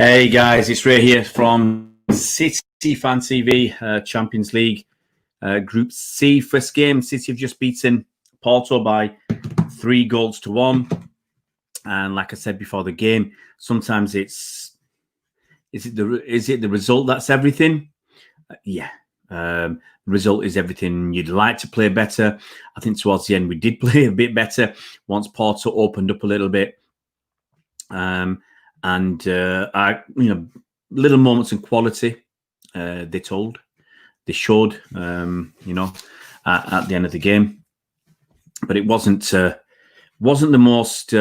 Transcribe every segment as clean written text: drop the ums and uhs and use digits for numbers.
Hey guys, it's Ray here from City Fan TV, Champions League, Group C. First game, City have just beaten Porto by 3-1. And like I said before the game, sometimes is it the result that's everything? Yeah. The result is everything. You'd like to play better. I think towards the end we did play a bit better once Porto opened up a little bit. Little moments in quality, they showed, at the end of the game. But it wasn't the most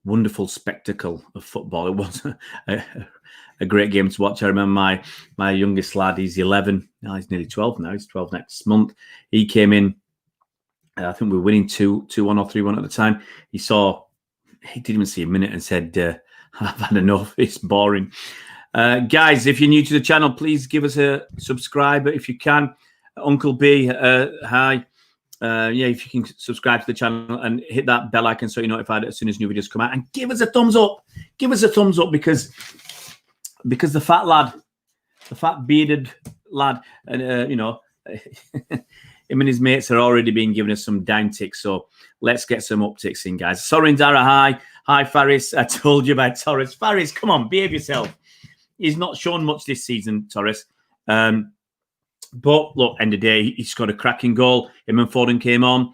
wonderful spectacle of football. It was a great game to watch. I remember my youngest lad, he's 11. Now he's nearly 12 now. He's 12 next month. He came in, I think we were winning 2-1 or 3-1 at the time. He didn't even see a minute and said, I've had enough. It's boring. Guys, if you're new to the channel, please give us a subscribe if you can. Uncle B, hi. If you can subscribe to the channel and hit that bell icon so you're notified as soon as new videos come out. And give us a thumbs up. Give us a thumbs up because the fat bearded lad, and him and his mates are already being given us some down ticks. So let's get some upticks in, guys. Sorin Dara, hi. Hi, Faris. I told you about Torres. Faris, come on, behave yourself. He's not shown much this season, Torres. But look, end of the day, he scored a cracking goal. Him and Foden came on.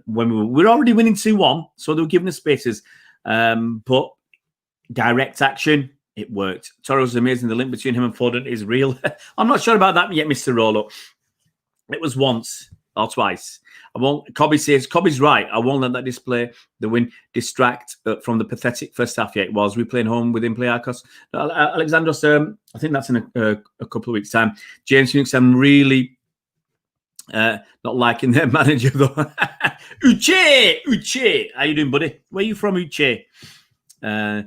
When we were already winning 2-1, so they were giving us spaces. But direct action, it worked. Torres was amazing. The link between him and Foden is real. I'm not sure about that yet, Mr. Rolo. It was once or twice. Cobby's right. I won't let that display the win distract from the pathetic first half. Yeah, it was. We're playing home within Playarkos. Alexandros, I think that's in a couple of weeks' time. James Phoenix, I'm really not liking their manager, though. Uche! How you doing, buddy? Where are you from, Uche? Hi.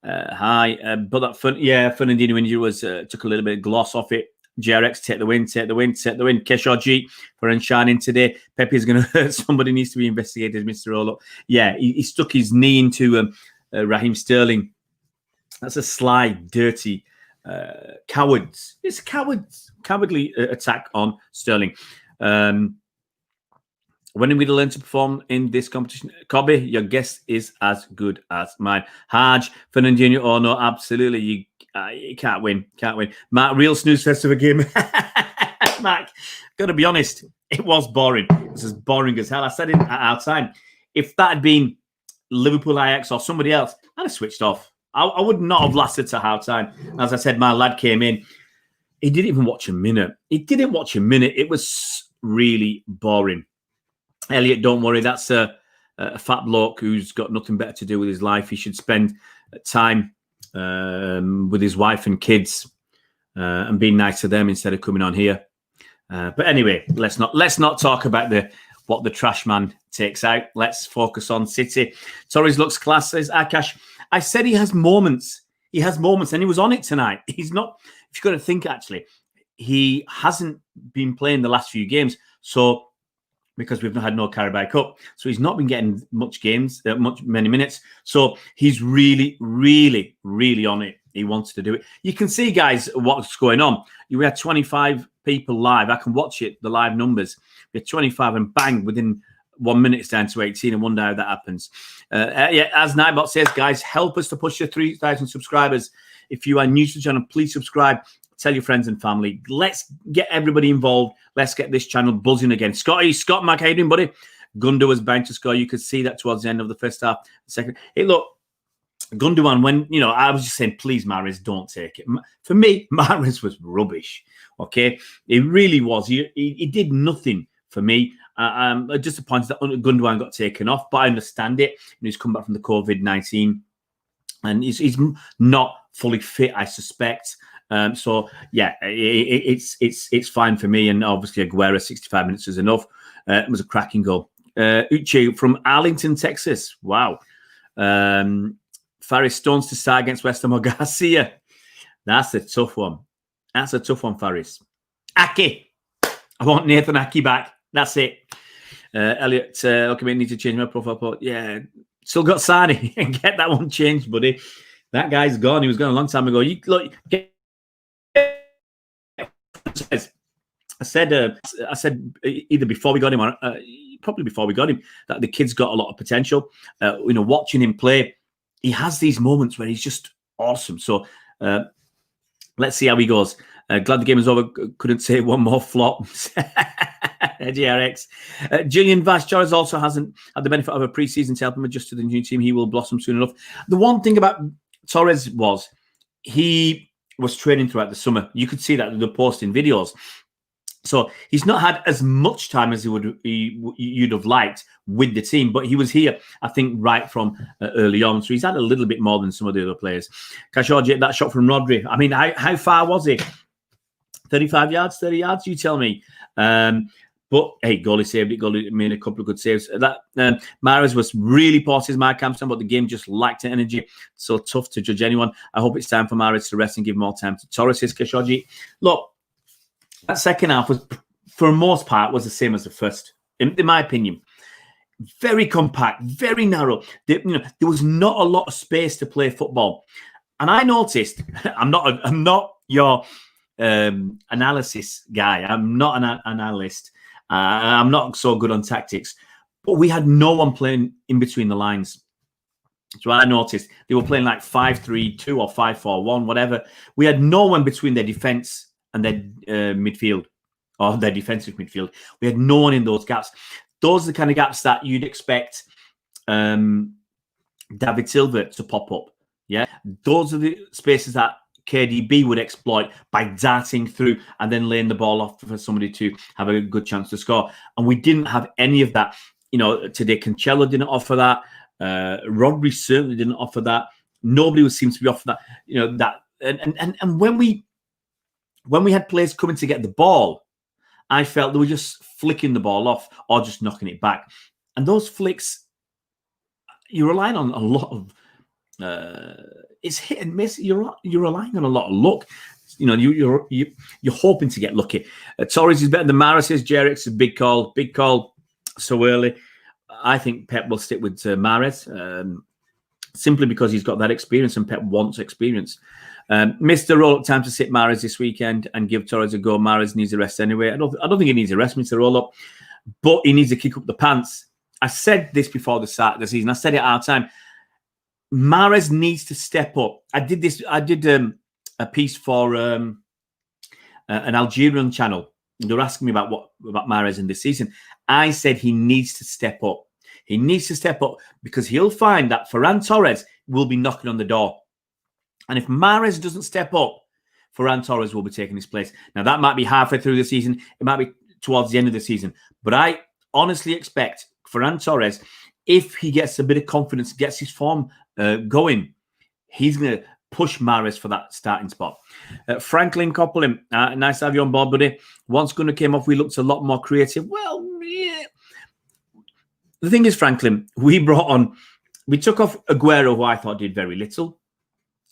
But that Fernandinho injury was took a little bit of gloss off it. GRX, take the win. Keshoji for unshining today. Pepe is going to hurt somebody, needs to be investigated, Mr. Olo. Yeah, he stuck his knee into Raheem Sterling. That's a sly, dirty, cowards. It's cowardly attack on Sterling. When are we going to learn to perform in this competition? Cobby, your guess is as good as mine. Haj, Fernandinho, oh no, absolutely. You can't win. Mark, real snooze fest of a game. Mark, got to be honest, it was boring. It was as boring as hell. I said it at our time. If that had been Liverpool, Ajax, or somebody else, I'd have switched off. I would not have lasted to half time. As I said, my lad came in. He didn't even watch a minute. It was really boring. Elliot, don't worry. That's a fat bloke who's got nothing better to do with his life. He should spend time with his wife and kids and being nice to them instead of coming on here. But anyway, let's not talk about what the trash man takes out. Let's focus on City. Torres looks class, says Akash. I said he has moments. He has moments, and he was on it tonight. He's not. If you've got to think, actually, he hasn't been playing the last few games. So because we've had no Carabao Cup, so he's not been getting many minutes. So he's really, really, really on it. He wants to do it. You can see, guys, what's going on. We had 25 people live. I can watch it, the live numbers. We had 25, and bang, within 1 minute it's down to 18. I wonder how that happens. As Nightbot says, guys, help us to push to 3,000 subscribers. If you are new to the channel, please subscribe. Tell your friends and family. Let's get everybody involved. Let's get this channel buzzing again. Scott, Mac, how you doing, buddy? Gundogan was bound to score. You could see that towards the end of the first half. Second, hey, look, Gundogan, when, I was just saying, please, Mahrez, don't take it. For me, Mahrez was rubbish, okay? It really was. He did nothing for me. I'm disappointed that Gundogan got taken off, but I understand it. He's come back from the COVID-19, and he's not fully fit, I suspect. It's fine for me, and obviously Aguero 65 minutes is enough. It was a cracking goal. Uche from Arlington, Texas. Wow. Faris, Stones to start against West Ham or Garcia. That's a tough one. Faris. Aki. I want Nathan Aki back. That's it. Elliot, okay, I need to change my profile. But yeah, still got Sani and get that one changed, buddy. That guy's gone. He was gone a long time ago. You look. I said either before we got him or probably before we got him that the kid's got a lot of potential. Watching him play, he has these moments where he's just awesome. So let's see how he goes. Glad the game is over. Couldn't say one more flop. GRX. Julian Vash-Torres also hasn't had the benefit of a pre-season to help him adjust to the new team. He will blossom soon enough. The one thing about Torres was he was training throughout the summer. You could see that they're posting videos. So he's not had as much time as you'd have liked with the team, but he was here, I think, right from early on. So he's had a little bit more than some of the other players. Khashoggi, that shot from Rodri. I mean, how far was it? 35 yards, 30 yards? You tell me. But hey, goalie saved it. Goalie made a couple of good saves. Mahrez was really poor as my campstone, but the game just lacked energy. So tough to judge anyone. I hope it's time for Mahrez to rest and give more time to Torres. Khashoggi. Look, that second half was, for the most part, was the same as the first, in my opinion. Very compact, very narrow. There was not a lot of space to play football. And I noticed, I'm not your analysis guy. I'm not an analyst. I'm not so good on tactics. But we had no one playing in between the lines. So I noticed they were playing like 5-3-2 or 5-4-1, whatever. We had no one between their defence and their midfield, or their defensive midfield. We had no one in those gaps. Those are the kind of gaps that you'd expect David Silva to pop up. Yeah, those are the spaces that KDB would exploit by darting through and then laying the ball off for somebody to have a good chance to score. And we didn't have any of that. Today Cancelo didn't offer that. Rodri certainly didn't offer that. Nobody seems to be offering that. And when we had players coming to get the ball, I felt they were just flicking the ball off or just knocking it back. And those flicks, you're relying on a lot of it's hit and miss. You're relying on a lot of luck. You're hoping to get lucky. Torres is better than Mahrez. JRX is big call so early. I think Pep will stick with Mahrez simply because he's got that experience and Pep wants experience. Mr. Roll-Up, time to sit Mahrez this weekend and give Torres a go. Mahrez needs a rest anyway. I don't think he needs a rest, Mr. Roll-Up, but he needs to kick up the pants. I said this before the start of the season. I said it at our time. Mahrez needs to step up. I did a piece for an Algerian channel. They were asking me about Mahrez in this season. I said he needs to step up. He needs to step up because he'll find that Ferran Torres will be knocking on the door. And if Mahrez doesn't step up, Ferran Torres will be taking his place. Now, that might be halfway through the season. It might be towards the end of the season. But I honestly expect Ferran Torres, if he gets a bit of confidence, gets his form going, he's going to push Mahrez for that starting spot. Franklin Copeland, nice to have you on board, buddy. Once Gunnar came off, we looked a lot more creative. Well, yeah. The thing is, Franklin, we took off Aguero, who I thought did very little,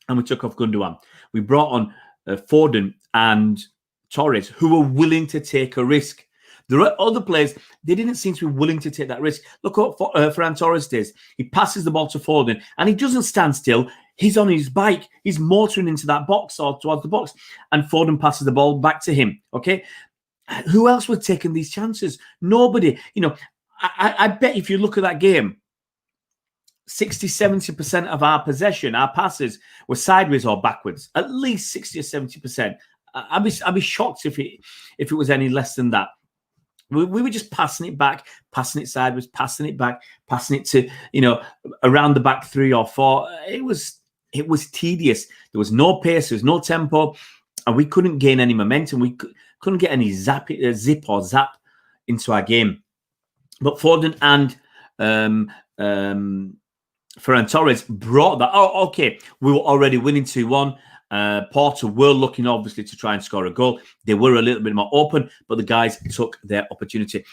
and we took off Gundogan. We brought on Foden and Torres, who were willing to take a risk. There are other players, they didn't seem to be willing to take that risk. Look what Ferran Torres does. He passes the ball to Foden, and he doesn't stand still. He's on his bike. He's motoring into that box or towards the box, and Foden passes the ball back to him. Okay? Who else was taking these chances? Nobody. I bet if you look at that game, 60-70% of our possession, our passes, were sideways or backwards. At least 60 or 70%. I'd be shocked if it was any less than that. We were just passing it back, passing it sideways, passing it back, passing it to around the back 3 or 4. It was tedious. There was no pace, there was no tempo, and we couldn't gain any momentum. We couldn't get any zip or zap into our game. But Foden and Ferran Torres brought that. Oh, okay. We were already winning 2-1. Porto were looking, obviously, to try and score a goal. They were a little bit more open, but the guys took their opportunity.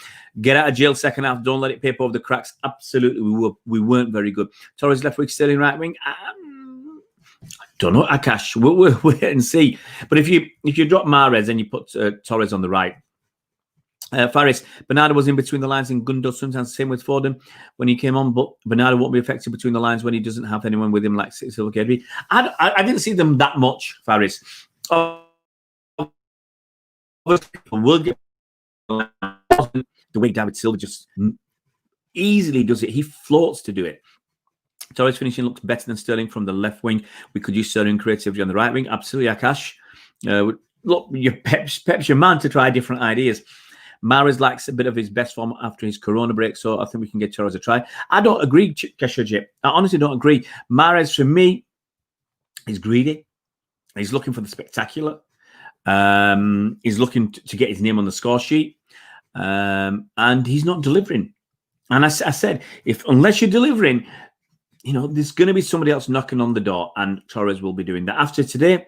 Get out of jail second half. Don't let it paper over the cracks. Absolutely, we weren't very good. Torres left wing, Sterling right wing. I don't know, Akash. We'll wait and see. But if you drop Mahrez and you put Torres on the right, Faris, Bernardo was in between the lines and Gundo sometimes, same with Foden when he came on, but Bernardo won't be affected between the lines when he doesn't have anyone with him like Silva Kedri. I didn't see them that much, Faris. We'll get the way David Silva just easily does it. He floats to do it. Torres finishing looks better than Sterling from the left wing. We could use Sterling creativity on the right wing. Absolutely, Akash. Look, your Pep's your man to try different ideas. Mahrez lacks a bit of his best form after his Corona break, so I think we can get Torres a try. I don't agree, Keshoji. I honestly don't agree. Mahrez, for me, is greedy. He's looking for the spectacular. He's looking to get his name on the score sheet, and he's not delivering. And I said, unless you're delivering, there's going to be somebody else knocking on the door, and Torres will be doing that. After today,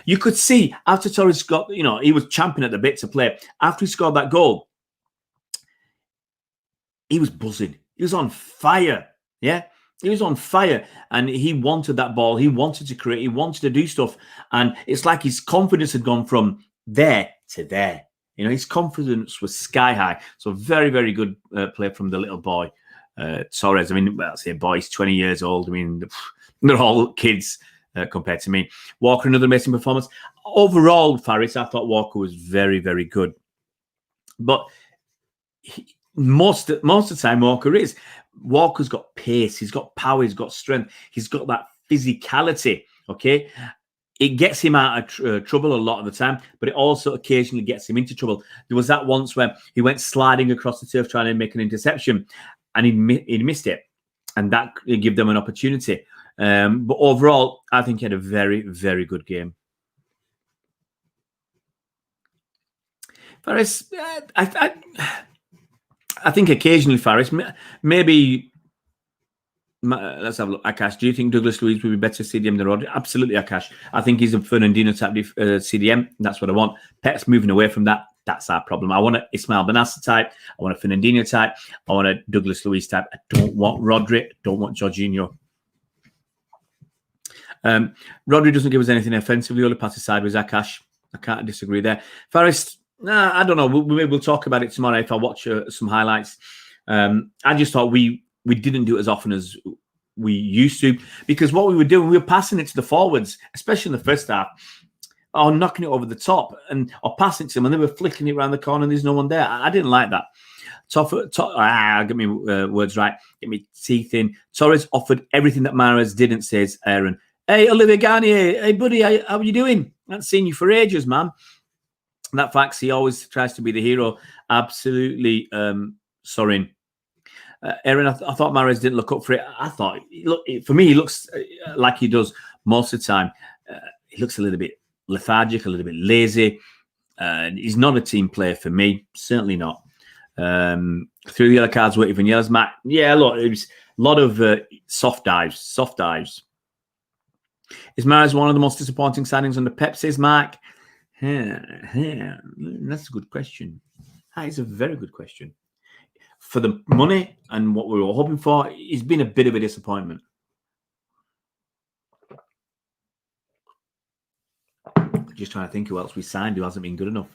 you could see after Torres got, he was champing at the bit to play. After he scored that goal, he was buzzing. He was on fire. Yeah, he was on fire, and he wanted that ball. He wanted to create. He wanted to do stuff, and it's like his confidence had gone from there to there. His confidence was sky high. So very, very good play from the little boy, Torres. I mean, well, I say boy, he's 20 years old. I mean, they're all kids. Compared to me. Walker, another amazing performance. Overall, Faris, I thought Walker was very, very good. But most of the time, Walker's got pace, he's got power, he's got strength, he's got that physicality, okay? It gets him out of trouble a lot of the time, but it also occasionally gets him into trouble. There was that once where he went sliding across the turf trying to make an interception, and he missed it, and that gave them an opportunity. But overall, I think he had a very, very good game. Faris, I think occasionally, Faris, maybe, let's have a look. Akash, do you think Douglas Luiz would be better CDM than Rodri? Absolutely, Akash. I think he's a Fernandinho type CDM. That's what I want. Pep's moving away from that. That's our problem. I want an Ismail Benassa type. I want a Fernandinho type. I want a Douglas Luiz type. I don't want Rodri. Don't want Jorginho. Rodri doesn't give us anything offensively. Only passes sideways. Akash, I can't disagree there. Faris, I don't know. We'll talk about it tomorrow if I watch some highlights. I just thought we didn't do it as often as we used to, because what we were doing, we were passing it to the forwards, especially in the first half, or knocking it over the top, or passing it to them, and they were flicking it around the corner, and there's no one there. I didn't like that. Get me words right. Get me teeth in. Torres offered everything that Mahrez didn't, says Aaron. Hey, Olivier Garnier. Hey, buddy, how are you doing? I haven't seen you for ages, man. That fact, he always tries to be the hero. Absolutely, Sorin. Aaron, I thought Mahrez didn't look up for it. I thought, for me, he looks like he does most of the time. He looks a little bit lethargic, a little bit lazy. He's not a team player for me. Certainly not. Through the other cards were even yells, Matt. Yeah, look, it was a lot of soft dives. Is Mahrez one of the most disappointing signings under Pep, says Mark? That's a good question. That is a very good question. For the money and what we were hoping for, he's been a bit of a disappointment. Just trying to think who else we signed who hasn't been good enough.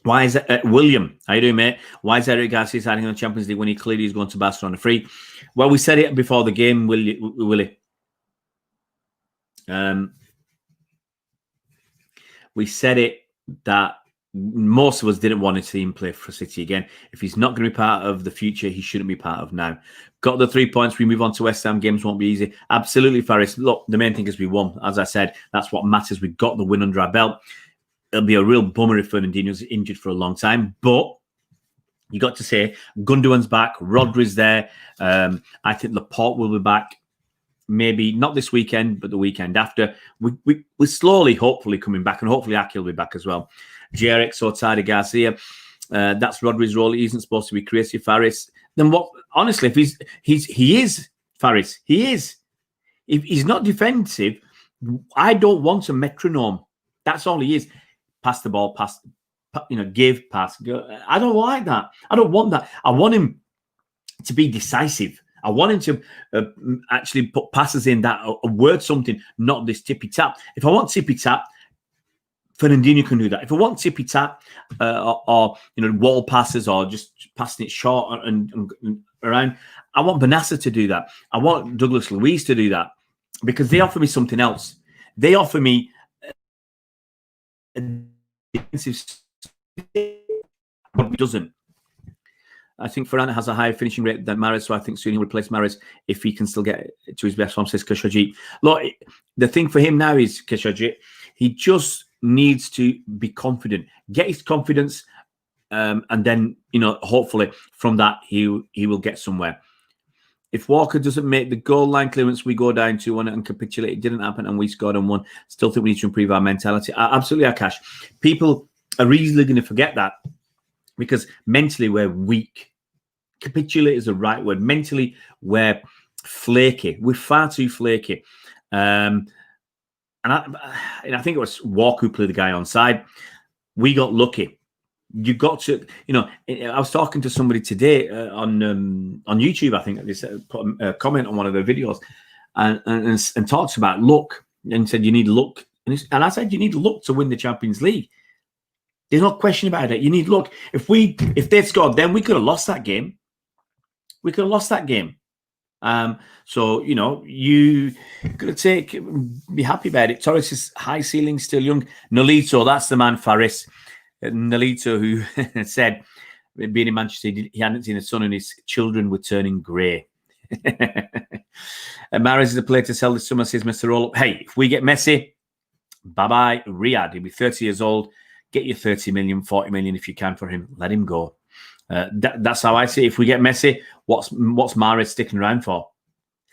Why is it William? How you doing, mate? Why is Eric Garcia signing on the Champions League when he clearly is going to Barcelona free? Well, we said it before the game, Willie. We said it that most of us didn't want to see him play for City again. If he's not going to be part of the future, he shouldn't be part of now. Got the 3 points. We move on to West Ham. Games won't be easy. Absolutely, Faris. Look, the main thing is we won. As I said, that's what matters. We got the win under our belt. It'll be a real bummer if Fernandinho's injured for a long time. But you got to say, Gundogan's back. Rodri's there. I think Laporte will be back. Maybe not this weekend, but the weekend after. We're slowly, hopefully, coming back. And hopefully Aki will be back as well. JRX or Tade Garcia. That's Rodri's role. He isn't supposed to be crazy, Faris. Then what? Honestly, if he is Faris. He is. If he's not defensive, I don't want a metronome. That's all he is. Pass the ball, pass. Give, pass. Go. I don't like that. I don't want that. I want him to be decisive. I want him to actually put passes in that a word something, not this tippy tap. If I want tippy tap, Fernandinho can do that. If I want tippy tap or wall passes or just passing it short and around, I want Benassa to do that. I want Douglas Luiz to do that because they offer me something else. They offer me a defensive. But he doesn't. I think Ferran has a higher finishing rate than Mahrez, so I think soon he'll replace Mahrez if he can still get to his best form, says Khashoggi. Look, the thing for him now is, Khashoggi, he just needs to be confident, get his confidence, and then, hopefully from that, he will get somewhere. If Walker doesn't make the goal line clearance, we go down 2-1 and capitulate. It didn't happen and we scored on 1. Still think we need to improve our mentality. Absolutely, Akash. People are easily going to forget that because mentally we're weak. Capitulate is the right word. Mentally, we're flaky. We're far too flaky. And I think it was Walker who played the guy on side. We got lucky. You got to, I was talking to somebody today on YouTube. I think they put a comment on one of their videos and talks about luck and said you need luck. And I said you need luck to win the Champions League. There's no question about it. You need luck. If they'd scored, then we could have lost that game. We could have lost that game. So, you got to be happy about it. Torres' high ceiling, still young. Nolito, that's the man, Faris. Nolito, who said, being in Manchester, he hadn't seen a son and his children were turning grey. Mahrez is a player to sell this summer, says Mr. Roll. Hey, if we get Messi, bye-bye, Riyadh. He'll be 30 years old. Get your 30 million, 40 million if you can for him. Let him go. That's how I see it. If we get Messi, what's Mahrez sticking around for?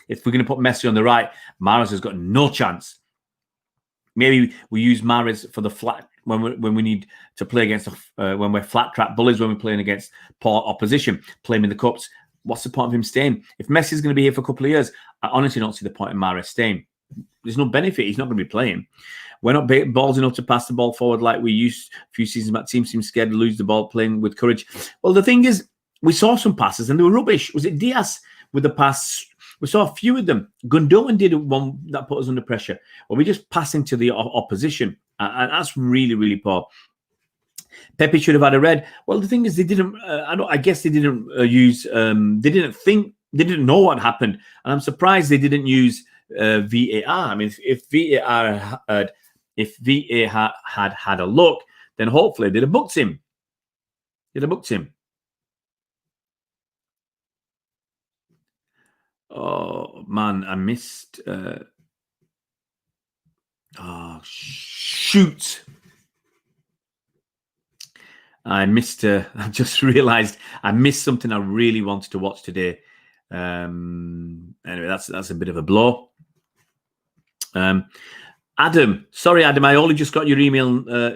If we're going to put Messi on the right, Mahrez has got no chance. Maybe we use Mahrez for the flat when we need to play against when we're flat trap bullies, when we're playing against poor opposition, playing in the cups. What's the point of him staying? If Messi's going to be here for a couple of years, I honestly don't see the point in Mahrez staying. There's no benefit. He's not going to be playing. We're not balls enough to pass the ball forward like we used a few seasons back. Teams seem scared to lose the ball playing with courage. Well, the thing is, we saw some passes and they were rubbish. Was it Diaz with the pass? We saw a few of them. Gundogan did one that put us under pressure. Well, we just passing to the opposition. And that's really, really poor. Pepe should have had a red. Well, the thing is, they didn't. I guess they didn't use. They didn't think. They didn't know what happened, and I'm surprised they didn't use VAR. I mean, if VAR had a look, then hopefully they'd have booked him. Oh man, I missed. Oh shoot! I missed. I just realised I missed something I really wanted to watch today. Anyway, that's a bit of a blow. Adam, sorry, Adam. I only just got your email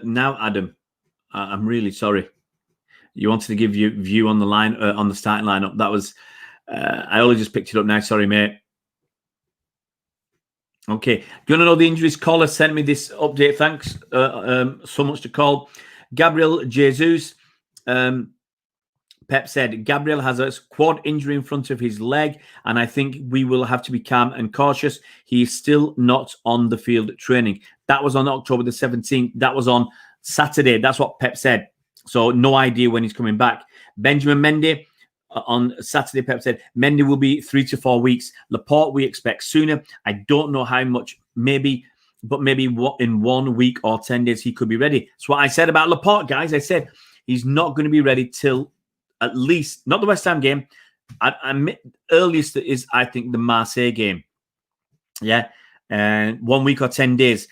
now, Adam. I'm really sorry. You wanted to give your view on the line on the starting lineup. That was. I only just picked it up now. Sorry, mate. Okay. Do you want to know the injuries? Caller sent me this update. Thanks so much to call. Gabriel Jesus. Pep said Gabriel has a quad injury in front of his leg, and I think we will have to be calm and cautious. He is still not on the field training. That was on October the 17th. That was on Saturday. That's what Pep said. So no idea when he's coming back. Benjamin Mendy. On Saturday, Pep said Mendy will be 3 to 4 weeks. Laporte we expect sooner. I don't know how much, maybe in 1 week or 10 days he could be ready. That's what I said about Laporte, guys. I said he's not going to be ready till at least, not the West Ham game. Earliest is, I think, the Marseille game. Yeah. And 1 week or 10 days.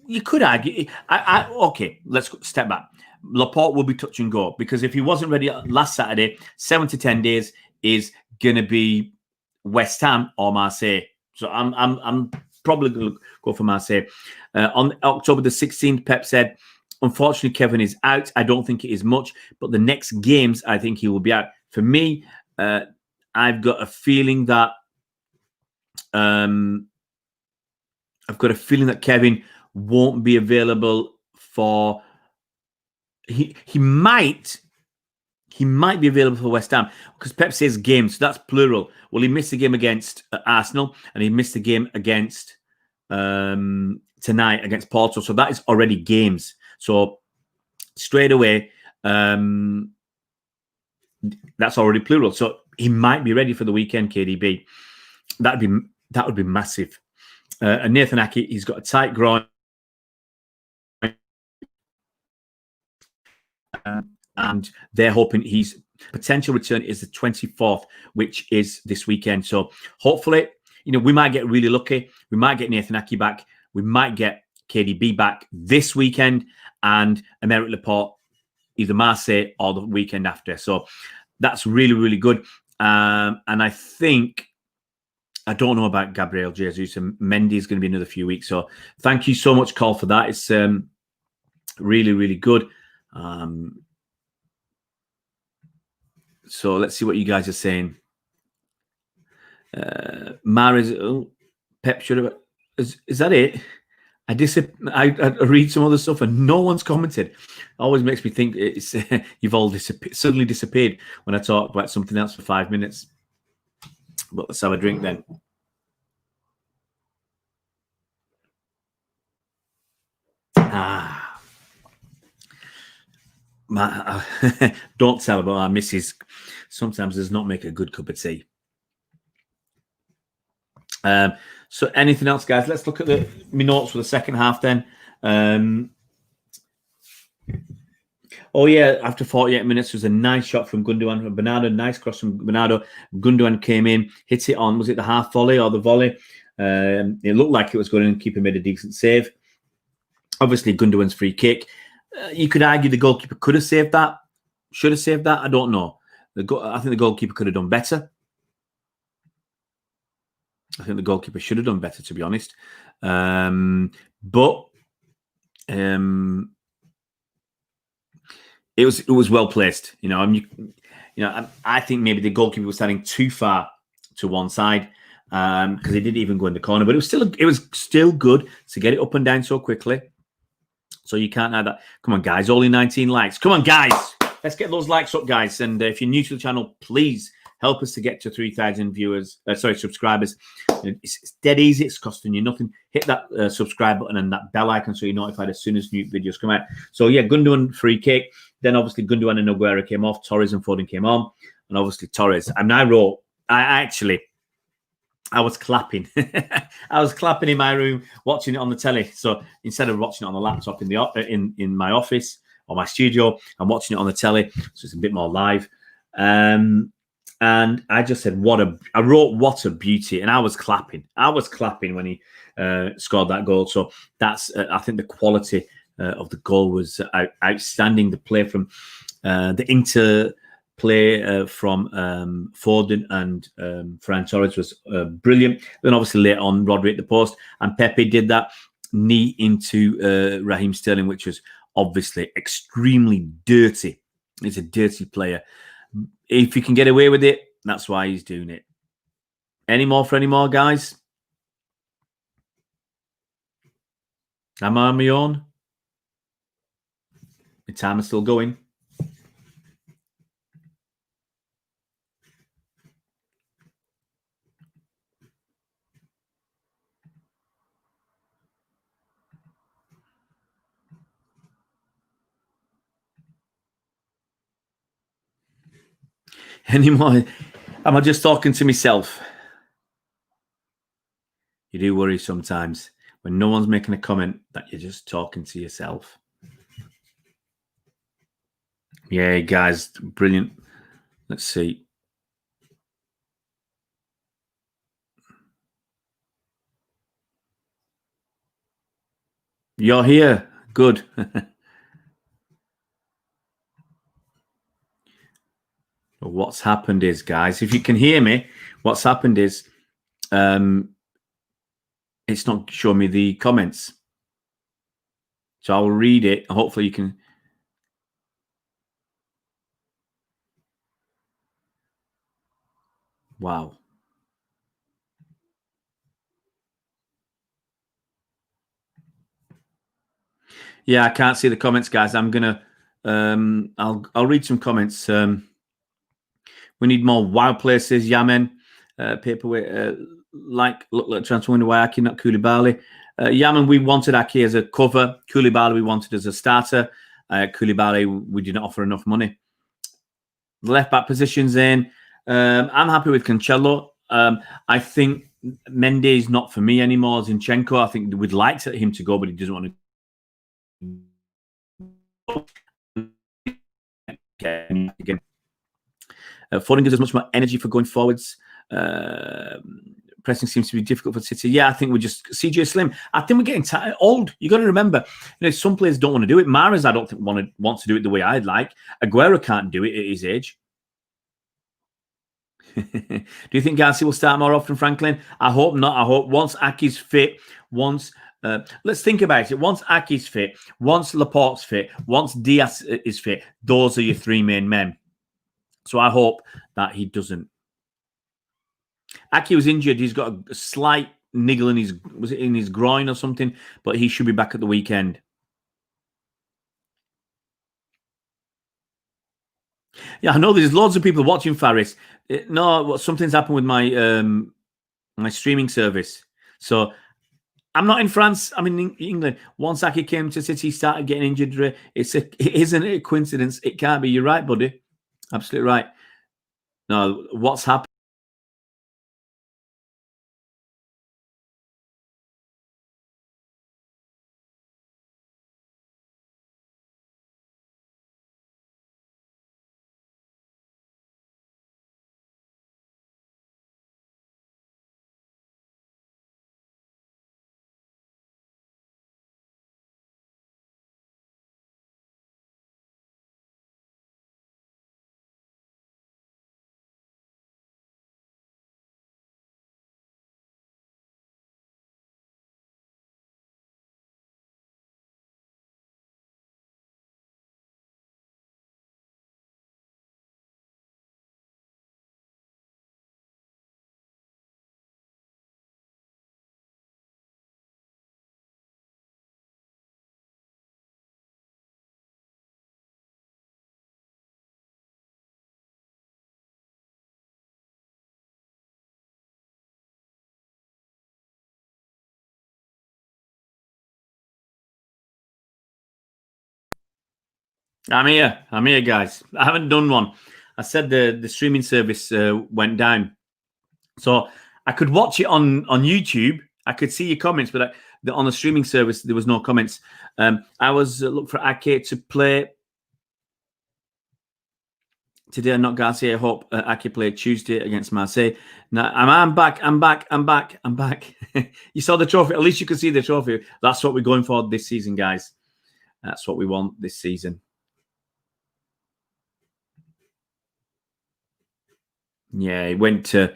You could argue. Okay, let's step back. Laporte will be touch and go because if he wasn't ready last Saturday, 7 to 10 days is going to be West Ham or Marseille. So I'm probably going to go for Marseille. On October the 16th, Pep said, unfortunately, Kevin is out. I don't think it is much, but the next games, I think he will be out. For me, I've got a feeling that Kevin won't be available for. He might be available for West Ham because Pep says games, so that's plural. Well, he missed the game against Arsenal and he missed the game against tonight against Porto. So that is already games. So straight away, that's already plural. So he might be ready for the weekend, KDB. That would be massive. And Nathan Ake, he's got a tight groin. And they're hoping his potential return is the 24th, which is this weekend. So hopefully, we might get really lucky. We might get Nathan Ake back. We might get KDB back this weekend and Aymeric Laporte either Marseille or the weekend after. So that's really, really good. And I think, I don't know about Gabriel Jesus, and Mendy is going to be another few weeks. So thank you so much, Cole, for that. It's really, really good. So let's see what you guys are saying. Maris, Pep should have. Is that it? I read some other stuff and no one's commented. Always makes me think it's you've all suddenly disappeared when I talk about something else for 5 minutes. But let's have a drink then. Don't tell about our missus. Sometimes does not make a good cup of tea. So anything else, guys? Let's look at my notes for the second half then. Oh yeah, after 48 minutes, there was a nice shot from Gundogan and Bernardo. Nice cross from Bernardo. Gundogan came in, hit it on. Was it the half volley or the volley? It looked like it was going in. Keeper made a decent save. Obviously, Gundogan's free kick. You could argue the goalkeeper could have saved that. Should have saved that. I don't know. I think the goalkeeper could have done better. I think the goalkeeper should have done better, to be honest. But it was well placed. I think maybe the goalkeeper was standing too far to one side because he didn't even go in the corner. But it was still good to get it up and down so quickly. So you can't have that. Come on, guys. Only 19 likes. Come on, guys. Let's get those likes up, guys. And if you're new to the channel, please help us to get to 3,000 subscribers. It's dead easy. It's costing you nothing. Hit that subscribe button and that bell icon so you're notified as soon as new videos come out. So, yeah, Gundogan free kick. Then, obviously, Gundogan and Aguero came off. Torres and Foden came on. And, obviously, Torres. And I was clapping. I was clapping in my room, watching it on the telly. So instead of watching it on the laptop in my office or my studio, I'm watching it on the telly. So it's a bit more live. And I just said, what a beauty. And I was clapping. I was clapping when he scored that goal. So that's, I think the quality of the goal was outstanding. The play from the interplay from Foden and Ferran Torres was brilliant. Then obviously later on, Rodri at the post. And Pepe did that knee into Raheem Sterling, which was obviously extremely dirty. He's a dirty player. If he can get away with it, that's why he's doing it. Any more, guys? Am I on my own? My time is still going. Anymore? Am I just talking to myself? You do worry sometimes when no one's making a comment that you're just talking to yourself. Yeah, guys, brilliant. Let's see. You're here. Good. What's happened is, guys, if you can hear me, what's happened is it's not showing me the comments. So I'll read it. Hopefully you can. Wow. Yeah, I can't see the comments, guys. I'm gonna I'll read some comments. We need more wild places, Yamen, paperweight, look like transfer window Wayaki, not Koulibaly. Yaman, we wanted Ake as a cover. Koulibaly, we wanted as a starter. Koulibaly, we didn't offer enough money. The left back positions in. I'm happy with Cancelo. I think Mendy is not for me anymore. Zinchenko, I think we'd like him to go, but he doesn't want to. Again, Foden gives us much more energy for going forwards. Pressing seems to be difficult for City. Yeah, I think we're just CJ Slim. I think we're getting old. You got to remember, some players don't want to do it. Mahrez, I don't think wants to do it the way I'd like. Aguero can't do it at his age. Do you think Garcia will start more often, Franklin? I hope not. I hope once Ake's fit, let's think about it. Once Ake's fit, once Laporte's fit, once Diaz is fit, those are your three main men. So I hope that he doesn't. Ake was injured. He's got a slight niggle in his groin or something, but he should be back at the weekend. Yeah, I know there's loads of people watching, Faris. No, something's happened with my my streaming service. So I'm not in France. I'm in England. Once Ake came to City, he started getting injured. It isn't a coincidence. It can't be. You're right, buddy. Absolutely right. No, what's happened? I'm here, guys. I haven't done one. I said the streaming service went down, so I could watch it on YouTube. I could see your comments, but on the streaming service there was no comments. I was looking for Ake to play today, not Garcia. I hope Ake played Tuesday against Marseille. Now I'm back. I'm back. You saw the trophy. At least you could see the trophy. That's what we're going for this season, guys. That's what we want this season. Yeah, he went to.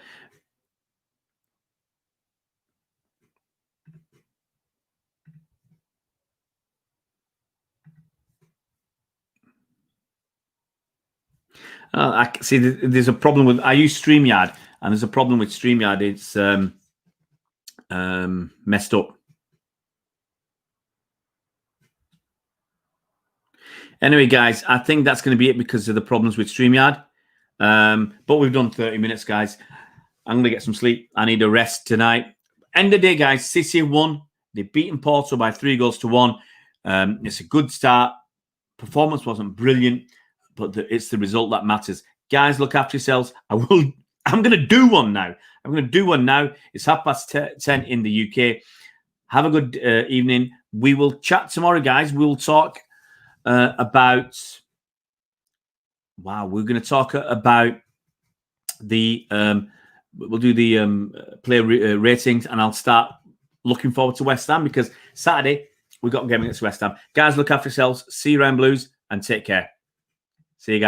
I see. There's a problem with. I use StreamYard, and there's a problem with StreamYard. It's messed up. Anyway, guys, I think that's going to be it because of the problems with StreamYard. But we've done 30 minutes, guys. I'm going to get some sleep. I need a rest tonight. End of the day, guys. City won. They've beaten Porto by 3-1. It's a good start. Performance wasn't brilliant, but it's the result that matters. Guys, look after yourselves. I'm going to do one now. It's 10:30 in the UK. Have a good evening. We will chat tomorrow, guys. We'll talk about. Wow, we're going to talk about the. We'll do the player ratings, and I'll start looking forward to West Ham because Saturday we've got a game against West Ham. Guys, look after yourselves. See you around Blues and take care. See you guys.